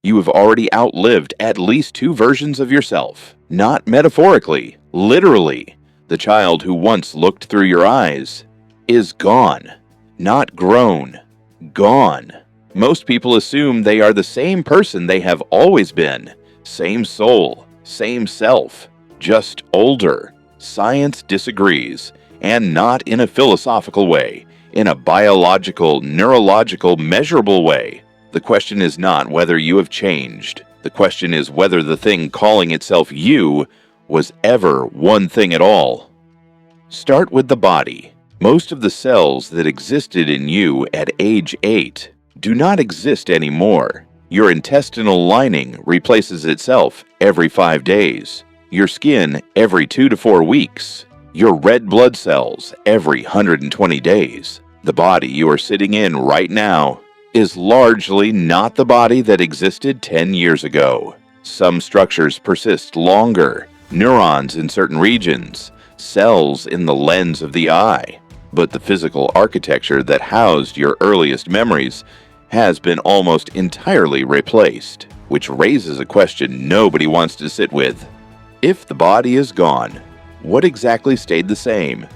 You have already outlived at least two versions of yourself. Not metaphorically, literally. The child who once looked through your eyes is gone. Not grown. Gone. Most people assume they are the same person they have always been. Same soul, same self, just older. Science disagrees, and not in a philosophical way, in a biological, neurological, measurable way. The question is not whether you have changed. The question is whether the thing calling itself you was ever one thing at all. Start with the body. Most of the cells that existed in you at age 8 do not exist anymore. Your intestinal lining replaces itself every 5 days. Your skin every 2 to 4 weeks. Your red blood cells every 120 days. The body you are sitting in right now is largely not the body that existed 10 years ago. Some structures persist longer, neurons in certain regions, cells in the lens of the eye. But the physical architecture that housed your earliest memories has been almost entirely replaced, which raises a question nobody wants to sit with. If the body is gone, what exactly stayed the same?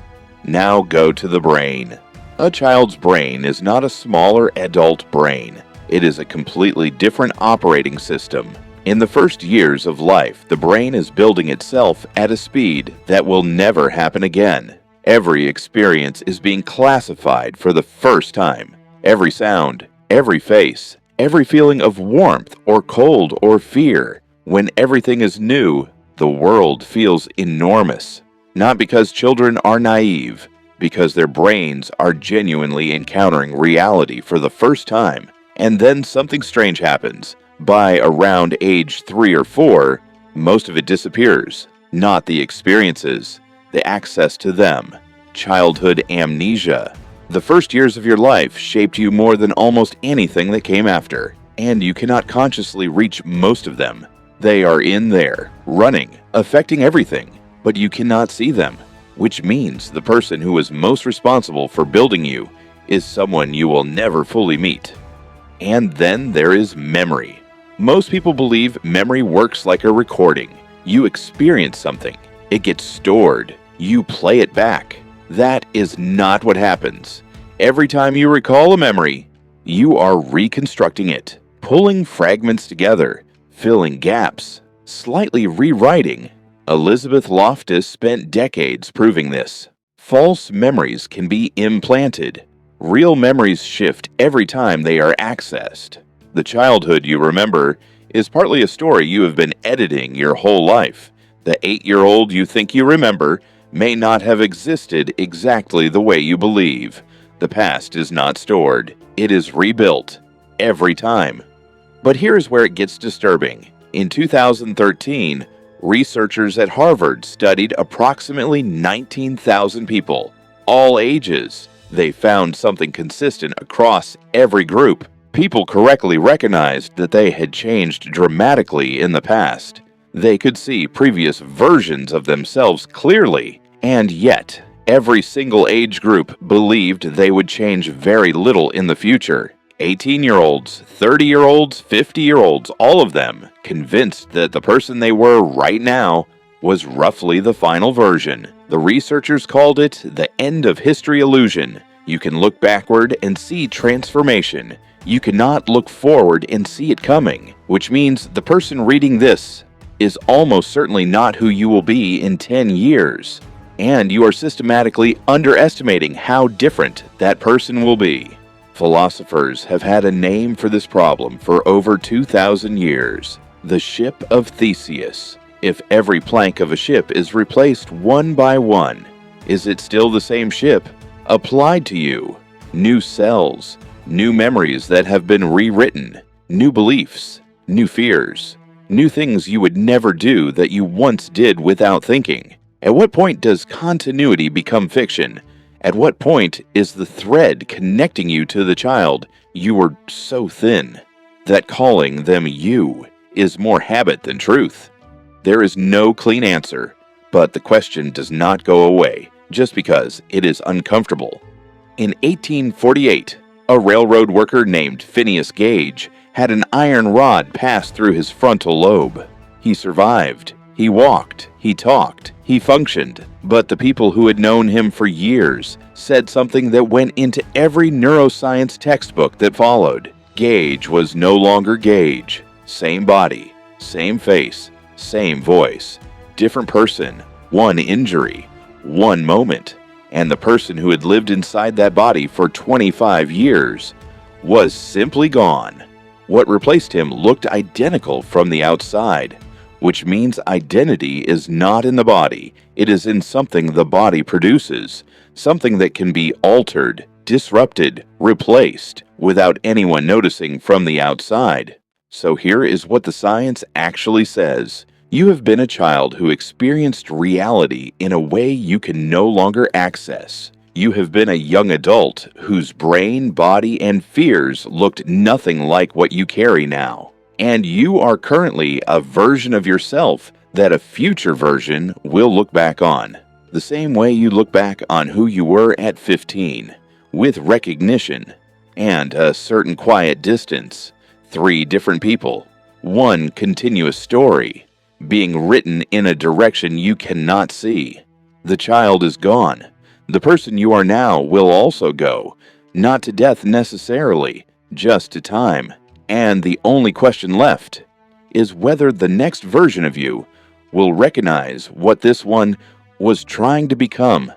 Now go to the brain. A child's brain is not a smaller adult brain. It is a completely different operating system. In the first years of life, the brain is building itself at a speed that will never happen again. Every experience is being classified for the first time. Every sound, every face, every feeling of warmth or cold or fear. When everything is new, the world feels enormous. Not because children are naive, because their brains are genuinely encountering reality for the first time. And then something strange happens. By around age 3 or 4, most of it disappears. Not the experiences, the access to them. Childhood amnesia. The first years of your life shaped you more than almost anything that came after, and you cannot consciously reach most of them. They are in there, running, affecting everything, but you cannot see them, which means the person who is most responsible for building you is someone you will never fully meet. And then there is memory. Most people believe memory works like a recording. You experience something, it gets stored, you play it back. That is not what happens. Every time you recall a memory, you are reconstructing it, pulling fragments together, filling gaps, slightly rewriting. Elizabeth Loftus spent decades proving this. False memories can be implanted. Real memories shift every time they are accessed. The childhood you remember is partly a story you have been editing your whole life. The 8-year-old you think you remember may not have existed exactly the way you believe. The past is not stored. It is rebuilt every time. But here's where it gets disturbing. In 2013, researchers at Harvard studied approximately 19,000 people, all ages. They found something consistent across every group. People correctly recognized that they had changed dramatically in the past. They could see previous versions of themselves clearly, and yet every single age group believed they would change very little in the future. 18-year-olds, 30-year-olds, 50-year-olds, all of them convinced that the person they were right now was roughly the final version. The researchers called it the end of history illusion. You can look backward and see transformation. You cannot look forward and see it coming, which means the person reading this is almost certainly not who you will be in 10 years, and you are systematically underestimating how different that person will be. Philosophers have had a name for this problem for over 2,000 years, the ship of Theseus. If every plank of a ship is replaced one by one, is it still the same ship? Applied to you, new cells, new memories that have been rewritten, new beliefs, new fears, new things you would never do that you once did without thinking. At what point does continuity become fiction? At what point is the thread connecting you to the child you were so thin that calling them you is more habit than truth? There is no clean answer, but the question does not go away just because it is uncomfortable. In 1848, a railroad worker named Phineas Gage had an iron rod pass through his frontal lobe. He survived. He walked. He talked. He functioned. But the people who had known him for years said something that went into every neuroscience textbook that followed. Gage was no longer Gage. Same body, same face, same voice. Different person, one injury, one moment. And the person who had lived inside that body for 25 years was simply gone. What replaced him looked identical from the outside, which means identity is not in the body. It is in something the body produces, something that can be altered, disrupted, replaced, without anyone noticing from the outside. So here is what the science actually says. You have been a child who experienced reality in a way you can no longer access. You have been a young adult whose brain, body, and fears looked nothing like what you carry now. And you are currently a version of yourself that a future version will look back on. The same way you look back on who you were at 15, with recognition and a certain quiet distance. 3 different people, one continuous story, being written in a direction you cannot see. The child is gone. The person you are now will also go, not to death necessarily, just to time. And the only question left is whether the next version of you will recognize what this one was trying to become.